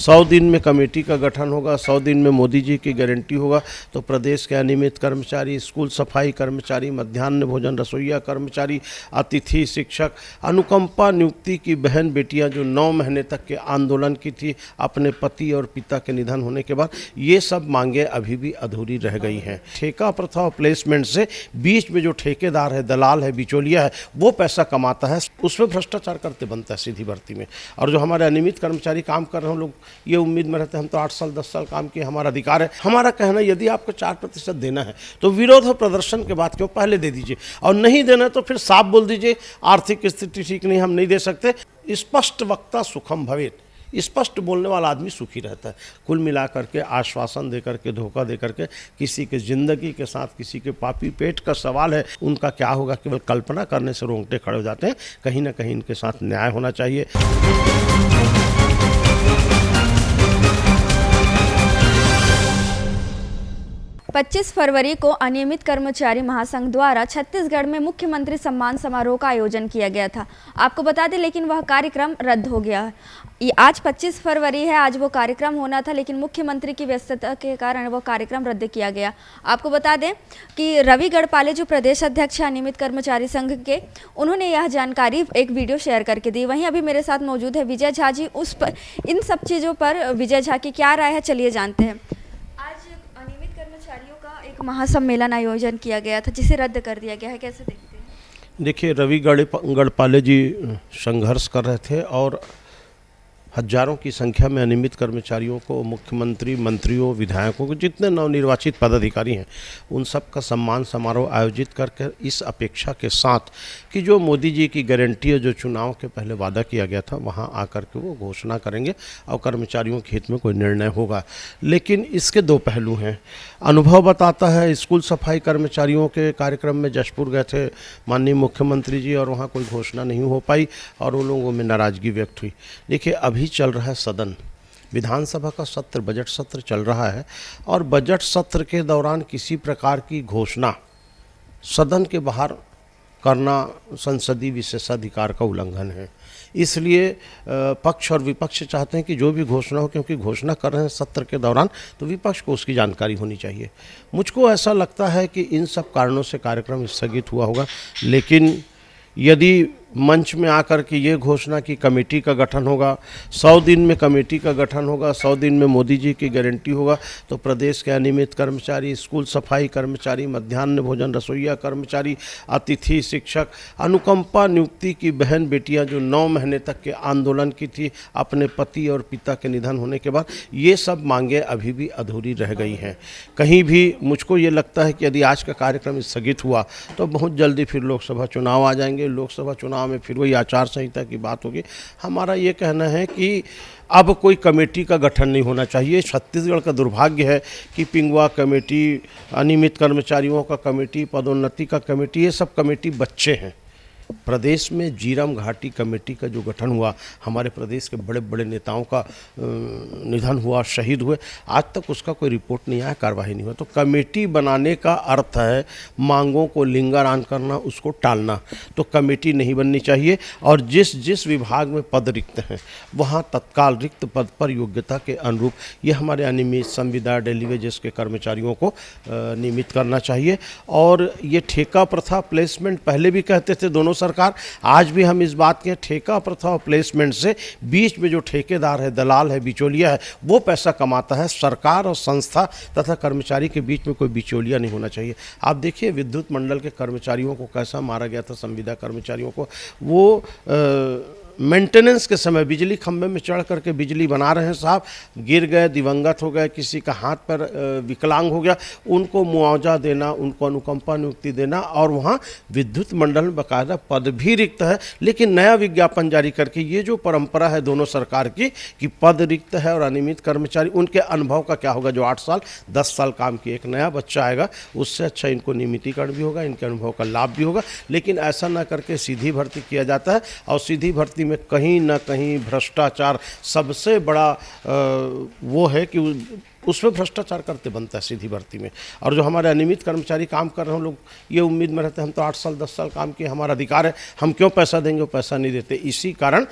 100 दिन में कमेटी का गठन होगा, 100 दिन में मोदी जी की गारंटी होगा तो प्रदेश के अनियमित कर्मचारी, स्कूल सफाई कर्मचारी, मध्याह्न भोजन रसोइया कर्मचारी, अतिथि शिक्षक, अनुकंपा नियुक्ति की बहन बेटियां जो 9 महीने तक के आंदोलन की थी अपने पति और पिता के निधन होने के बाद, ये सब मांगे अभी भी अधूरी रह गई हैं। ठेका प्रथा और प्लेसमेंट से बीच में जो ठेकेदार है, दलाल है, बिचौलिया है, वो पैसा कमाता है, उसमें भ्रष्टाचार करते बनता है सीधी भर्ती में। और जो हमारे अनियमित कर्मचारी काम कर रहे हैं, लोग ये उम्मीद में रहते हैं हम तो 8 साल 10 साल काम किए, हमारा अधिकार है। हमारा कहना यदि आपको 4% देना है तो विरोध और प्रदर्शन के बाद क्यों पहले दे दीजिए, और नहीं देना तो फिर साफ बोल दीजिए आर्थिक स्थिति ठीक नहीं, हम नहीं दे सकते। स्पष्ट वक्ता सुखम भवेत, स्पष्ट बोलने वाला आदमी सुखी रहता है। कुल मिलाकर के आश्वासन देकर के, धोखा देकर के किसी के ज़िंदगी के साथ किसी के पापी पेट का सवाल है, उनका क्या होगा केवल कल्पना करने से रोंगटे खड़े हो जाते हैं। कहीं ना कहीं इनके साथ न्याय होना चाहिए। 25 फरवरी को अनियमित कर्मचारी महासंघ द्वारा छत्तीसगढ़ में मुख्यमंत्री सम्मान समारोह का आयोजन किया गया था। आपको बता दें, लेकिन वह कार्यक्रम रद्द हो गया है। आज 25 फरवरी है, आज वो कार्यक्रम होना था, लेकिन मुख्यमंत्री की व्यस्तता के कारण वो कार्यक्रम रद्द किया गया। आपको बता दें कि रवि गढ़पाले जो प्रदेश अध्यक्ष अनियमित कर्मचारी संघ के, उन्होंने यह जानकारी एक वीडियो शेयर करके दी। वहीं अभी मेरे साथ मौजूद है विजय झा जी। उस पर, इन सब चीज़ों पर विजय झा की क्या राय है, चलिए जानते हैं। एक महासम्मेलन आयोजन किया गया था जिसे रद्द कर दिया गया है, कैसे देखते हैं? देखिए, रवि गढ़पाले जी संघर्ष कर रहे थे और हजारों की संख्या में अनियमित कर्मचारियों को, मुख्यमंत्री, मंत्रियों, विधायकों को, जितने नवनिर्वाचित पदाधिकारी हैं, उन सब का सम्मान समारोह आयोजित करके इस अपेक्षा के साथ कि जो मोदी जी की गारंटी है, जो चुनाव के पहले वादा किया गया था, वहां आकर के वो घोषणा करेंगे और कर्मचारियों के हित में कोई निर्णय होगा। लेकिन इसके दो पहलू हैं। अनुभव बताता है, स्कूल सफाई कर्मचारियों के कार्यक्रम में जशपुर गए थे माननीय मुख्यमंत्री जी और वहाँ कोई घोषणा नहीं हो पाई और उन लोगों में नाराज़गी व्यक्त हुई। देखिए, अभी चल रहा है सदन, विधानसभा का सत्र, बजट सत्र चल रहा है और बजट सत्र के दौरान किसी प्रकार की घोषणा सदन के बाहर करना संसदीय विशेषाधिकार का उल्लंघन है। इसलिए पक्ष और विपक्ष चाहते हैं कि जो भी घोषणा हो, क्योंकि घोषणा कर रहे हैं सत्र के दौरान, तो विपक्ष को उसकी जानकारी होनी चाहिए। मुझको ऐसा लगता है कि इन सब कारणों से कार्यक्रम स्थगित हुआ होगा। लेकिन यदि मंच में आकर के ये घोषणा की कमेटी का गठन होगा, 100 दिन में कमेटी का गठन होगा, 100 दिन में मोदी जी की गारंटी होगा, तो प्रदेश के अनियमित कर्मचारी, स्कूल सफाई कर्मचारी, मध्याह्न भोजन रसोइया कर्मचारी, अतिथि शिक्षक, अनुकंपा नियुक्ति की बहन बेटियां जो 9 महीने तक के आंदोलन की थी अपने पति और पिता के निधन होने के बाद, ये सब मांगे अभी भी अधूरी रह गई हैं। कहीं भी मुझको ये लगता है कि यदि आज का कार्यक्रम स्थगित हुआ तो बहुत जल्दी फिर लोकसभा चुनाव आ जाएंगे। लोकसभा चुनाव में फिर वही आचार संहिता की बात होगी। हमारा ये कहना है कि अब कोई कमेटी का गठन नहीं होना चाहिए। छत्तीसगढ़ का दुर्भाग्य है कि पिंगुआ कमेटी, अनियमित कर्मचारियों का कमेटी, पदोन्नति का कमेटी, ये सब कमेटी बच्चे हैं। प्रदेश में जीरम घाटी कमेटी का जो गठन हुआ, हमारे प्रदेश के बड़े बड़े नेताओं का निधन हुआ, शहीद हुए, आज तक उसका कोई रिपोर्ट नहीं आया, कार्रवाई नहीं हुआ। तो कमेटी बनाने का अर्थ है मांगों को लिंगारान करना, उसको टालना। तो कमेटी नहीं बननी चाहिए और जिस जिस विभाग में पद रिक्त हैं वहाँ तत्काल रिक्त पद पर योग्यता के अनुरूप ये हमारे अनियमित संविदा, डेली वेजेस के कर्मचारियों को नियमित करना चाहिए। और ये ठेका प्रथा, प्लेसमेंट, पहले भी कहते थे दोनों सरकार, आज भी हम इस बात के, ठेका प्रथा और प्लेसमेंट से बीच में जो ठेकेदार है, दलाल है, बिचौलिया है, वो पैसा कमाता है। सरकार और संस्था तथा कर्मचारी के बीच में कोई बिचौलिया नहीं होना चाहिए। आप देखिए विद्युत मंडल के कर्मचारियों को कैसा मारा गया था, संविदा कर्मचारियों को। वो मेंटेनेंस के समय बिजली खंभे में चढ़ करके बिजली बना रहे हैं साहब, गिर गए, दिवंगत हो गए, किसी का हाथ पर विकलांग हो गया, उनको मुआवजा देना, उनको अनुकंपा नियुक्ति देना, और वहाँ विद्युत मंडल में बाकायदा पद भी रिक्त है। लेकिन नया विज्ञापन जारी करके, ये जो परंपरा है दोनों सरकार की कि पद रिक्त है और अनियमित कर्मचारी, उनके अनुभव का क्या होगा? जो 8 साल 10 साल काम किए, एक नया बच्चा आएगा, उससे अच्छा इनको नियमितीकरण भी होगा, इनके अनुभव का लाभ भी होगा। लेकिन ऐसा ना करके सीधी भर्ती किया जाता है और सीधी भर्ती में कहीं ना कहीं भ्रष्टाचार सबसे बड़ा वो है कि उसमें भ्रष्टाचार करते बनता है सीधी भर्ती में। और जो हमारे अनियमित कर्मचारी काम कर रहे हैं, लोग ये उम्मीद में रहते हैं हम तो 8 साल 10 साल काम किए, हमारा अधिकार है, हम क्यों पैसा देंगे, वो पैसा नहीं देते। इसी कारण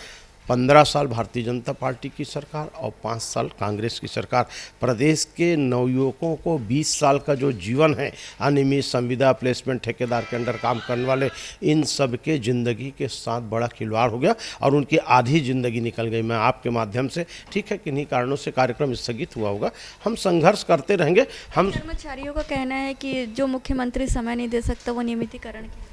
15 साल भारतीय जनता पार्टी की सरकार और 5 साल कांग्रेस की सरकार। प्रदेश के नवयुवकों को 20 साल का जो जीवन है, अनियमित संविदा, प्लेसमेंट, ठेकेदार के अंडर काम करने वाले, इन सब के ज़िंदगी के साथ बड़ा खिलवाड़ हो गया और उनकी आधी ज़िंदगी निकल गई। मैं आपके माध्यम से, ठीक है, किन्हीं कारणों से कार्यक्रम स्थगित हुआ होगा, हम संघर्ष करते रहेंगे। हम कर्मचारियों का कहना है कि जो मुख्यमंत्री समय नहीं दे सकता वो नियमितीकरण की।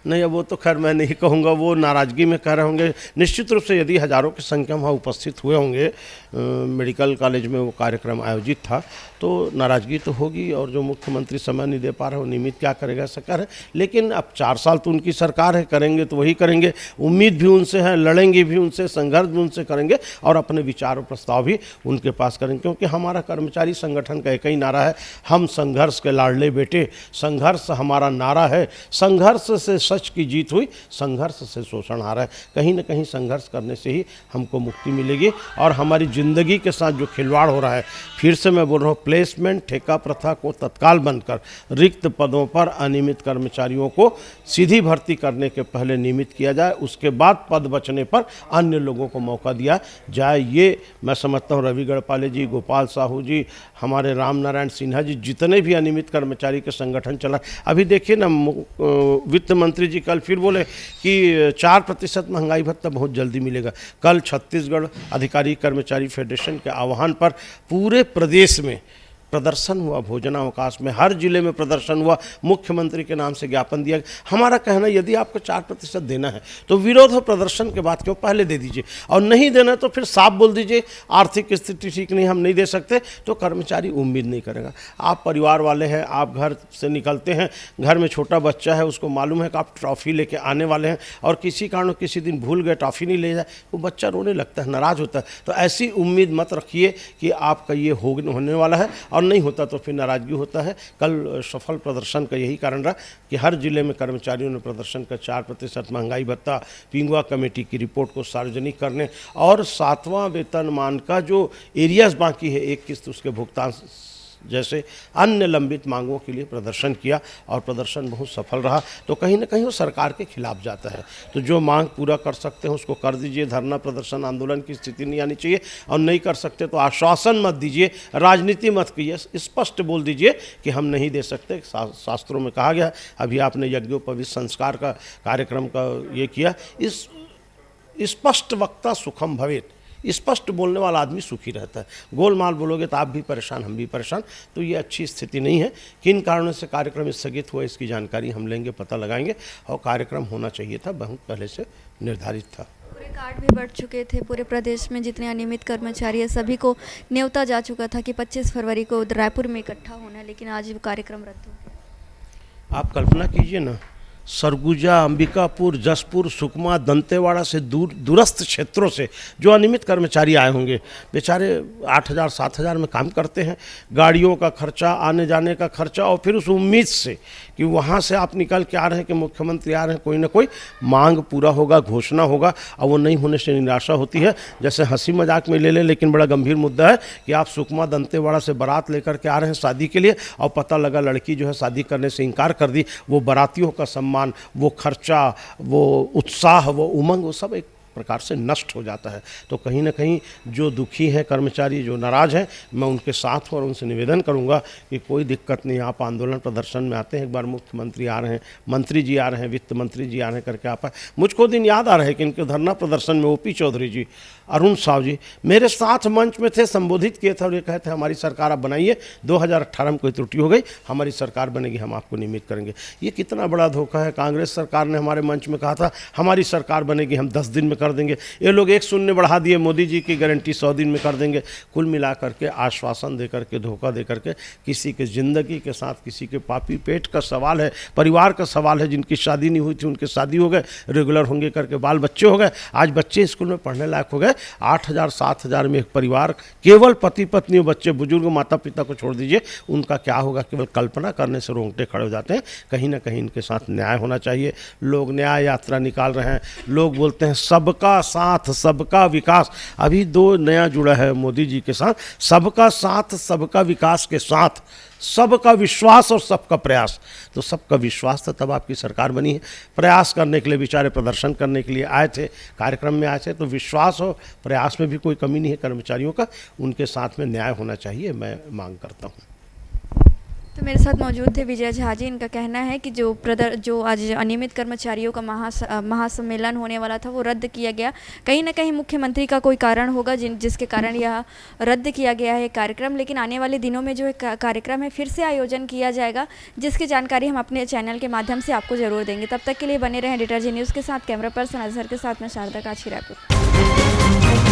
नहीं, अब वो तो खैर मैं नहीं कहूँगा, वो नाराज़गी में कह रहे होंगे। निश्चित रूप से यदि हज़ारों की संख्या में वहाँ उपस्थित हुए होंगे, मेडिकल कॉलेज में वो कार्यक्रम आयोजित था, तो नाराज़गी तो होगी। और जो मुख्यमंत्री समय नहीं दे पा रहे, वो नियमित क्या करेगा, सरकार है। लेकिन अब 4 साल तो उनकी सरकार है, करेंगे तो वही करेंगे। उम्मीद भी उनसे है, लड़ेंगे भी उनसे, संघर्ष भी उनसे करेंगे और अपने विचार और प्रस्ताव भी उनके पास करेंगे। क्योंकि हमारा कर्मचारी संगठन का एक ही नारा है, हम संघर्ष के लाडले बेटे, संघर्ष हमारा नारा है। संघर्ष से सच की जीत हुई, संघर्ष से शोषण आ रहा है। कहीं ना कहीं संघर्ष करने से ही हमको मुक्ति मिलेगी और हमारी ज़िंदगी के साथ जो खिलवाड़ हो रहा है, फिर से मैं बोल रहा हूँ, प्लेसमेंट ठेका प्रथा को तत्काल बंद कर रिक्त पदों पर अनियमित कर्मचारियों को सीधी भर्ती करने के पहले नियमित किया जाए, उसके बाद पद बचने पर अन्य लोगों को मौका दिया जाए। ये मैं समझता हूँ रवि गढ़पाले जी, गोपाल साहू जी, हमारे राम नारायण सिन्हा जी, जितने भी अनियमित कर्मचारी के संगठन चला। अभी देखिए ना, वित्त मंत्री जी कल फिर बोले कि 4% महंगाई भत्ता बहुत जल्दी मिलेगा। कल छत्तीसगढ़ अधिकारी कर्मचारी फेडरेशन के आह्वान पर पूरे प्रदेश में प्रदर्शन हुआ, भोजनावकाश में हर जिले में प्रदर्शन हुआ, मुख्यमंत्री के नाम से ज्ञापन दिया गया। हमारा कहना, यदि आपको 4% देना है तो विरोध और प्रदर्शन के बाद क्यों पहले दे दीजिए, और नहीं देना तो फिर साफ बोल दीजिए आर्थिक स्थिति ठीक नहीं, हम नहीं दे सकते, तो कर्मचारी उम्मीद नहीं करेगा। आप परिवार वाले हैं, आप घर से निकलते हैं, घर में छोटा बच्चा है, उसको मालूम है कि आप ट्रॉफी लेके आने वाले हैं और किसी कारण किसी दिन भूल गए, ट्रॉफी नहीं ले जाए, वो बच्चा रोने लगता है, नाराज़ होता है। तो ऐसी उम्मीद मत रखिए कि आपका ये होने वाला है, और नहीं होता तो फिर नाराज़गी होता है। कल सफल प्रदर्शन का यही कारण रहा कि हर जिले में कर्मचारियों ने प्रदर्शन का 4% महंगाई भत्ता, पिंगुआ कमेटी की रिपोर्ट को सार्वजनिक करने और 7वां वेतनमान का जो एरियाज बाकी है, एक किस्त उसके भुगतान जैसे अन्य लंबित मांगों के लिए प्रदर्शन किया और प्रदर्शन बहुत सफल रहा। तो कहीं ना कहीं वो सरकार के खिलाफ जाता है। तो जो मांग पूरा कर सकते हैं उसको कर दीजिए, धरना प्रदर्शन आंदोलन की स्थिति नहीं आनी चाहिए, और नहीं कर सकते तो आश्वासन मत दीजिए, राजनीति मत कीजिए, स्पष्ट बोल दीजिए कि हम नहीं दे सकते। शास्त्रों में कहा गया, अभी आपने यज्ञोपवीत संस्कार का कार्यक्रम का ये किया, इस स्पष्ट वक्ता सुखम भवेत, स्पष्ट बोलने वाला आदमी सुखी रहता है। गोलमाल बोलोगे तो आप भी परेशान, हम भी परेशान, तो ये अच्छी स्थिति नहीं है। किन कारणों से कार्यक्रम स्थगित हुआ, इसकी जानकारी हम लेंगे, पता लगाएंगे, और कार्यक्रम होना चाहिए था, बहुत पहले से निर्धारित था। पूरे कार्ड भी बढ़ चुके थे, पूरे प्रदेश में जितने अनियमित कर्मचारी है सभी को न्योता जा चुका था कि 25 फरवरी को रायपुर में इकट्ठा होना है, लेकिन आज कार्यक्रम रद्द हो गया। आप कल्पना कीजिए ना, सरगुजा, अंबिकापुर, जसपुर, सुकमा, दंतेवाड़ा से दूरस्थ क्षेत्रों से जो अनियमित कर्मचारी आए होंगे, बेचारे 8,000 7,000 में काम करते हैं, गाड़ियों का खर्चा, आने जाने का खर्चा, और फिर उस उम्मीद से कि वहाँ से आप निकल के आ रहे हैं कि मुख्यमंत्री आ रहे हैं, कोई ना कोई मांग पूरा होगा, घोषणा होगा, और वो नहीं होने से निराशा होती है। जैसे हंसी मजाक में ले लें, लेकिन बड़ा गंभीर मुद्दा है कि आप सुकमा दंतेवाड़ा से बारात लेकर के आ रहे हैं शादी के लिए, और पता लगा लड़की जो है शादी करने से इनकार कर दी। वो बारातियों का सम्मान, वो खर्चा, वो उत्साह, वो उमंग, वो सब एक प्रकार से नष्ट हो जाता है। तो कहीं ना कहीं जो दुखी हैं कर्मचारी, जो नाराज़ हैं, मैं उनके साथ हूँ और उनसे निवेदन करूंगा कि कोई दिक्कत नहीं, आप आंदोलन प्रदर्शन में आते हैं, एक बार मुख्यमंत्री आ रहे हैं, मंत्री जी आ रहे हैं, वित्त मंत्री जी आ रहे हैं करके आप। मुझको दिन याद आ रहे हैं कि इनके धरना प्रदर्शन में ओपी चौधरी जी, अरुण साहु जी मेरे साथ मंच में थे, संबोधित किए थे और ये कहे थे हमारी सरकार आप बनाइए, 2018 में कोई त्रुटि हो गई, हमारी सरकार बनेगी, हम आपको नियमित करेंगे। ये कितना बड़ा धोखा है। कांग्रेस सरकार ने हमारे मंच में कहा था हमारी सरकार बनेगी, हम 10 दिन में कर देंगे। ये लोग 1 शून्य बढ़ा दिए, मोदी जी की गारंटी 100 दिन में कर देंगे। कुल मिला करके आश्वासन दे करके, धोखा दे करके, किसी के ज़िंदगी के साथ, किसी के पापी पेट का सवाल है, परिवार का सवाल है। जिनकी शादी नहीं हुई थी उनके शादी हो गए, रेगुलर होंगे करके बाल बच्चे हो गए, आज बच्चे स्कूल में पढ़ने लायक हो गए। 8,000 7,000 में एक परिवार, केवल पति पत्नी और बच्चे, बुजुर्ग माता पिता को छोड़ दीजिए, उनका क्या होगा, केवल कल्पना करने से रोंगटे खड़े हो जाते हैं। कहीं ना कहीं इनके साथ न्याय होना चाहिए। लोग न्याय यात्रा निकाल रहे हैं, लोग बोलते हैं सब सबका साथ सबका विकास, अभी 2 नया जुड़ा है मोदी जी के साथ, सबका साथ सबका विकास के साथ सबका विश्वास और सबका प्रयास। तो सबका विश्वास था तब आपकी सरकार बनी है। प्रयास करने के लिए बेचारे प्रदर्शन करने के लिए आए थे, कार्यक्रम में आए थे, तो विश्वास और प्रयास में भी कोई कमी नहीं है कर्मचारियों का, उनके साथ में न्याय होना चाहिए, मैं मांग करता हूँ। तो मेरे साथ मौजूद थे विजय झा जी। इनका कहना है कि जो आज अनियमित कर्मचारियों का महासम्मेलन होने वाला था वो रद्द किया गया। कहीं ना कहीं मुख्यमंत्री का कोई कारण होगा जिसके कारण यह रद्द किया गया है कार्यक्रम, लेकिन आने वाले दिनों में जो कार्यक्रम है फिर से आयोजन किया जाएगा, जिसकी जानकारी हम अपने चैनल के माध्यम से आपको ज़रूर देंगे। तब तक के लिए बने रहें डिटर्जेंट न्यूज़ के साथ। कैमरा पर्सन अजहर के साथ मैं शारदा काछी, रायपुर।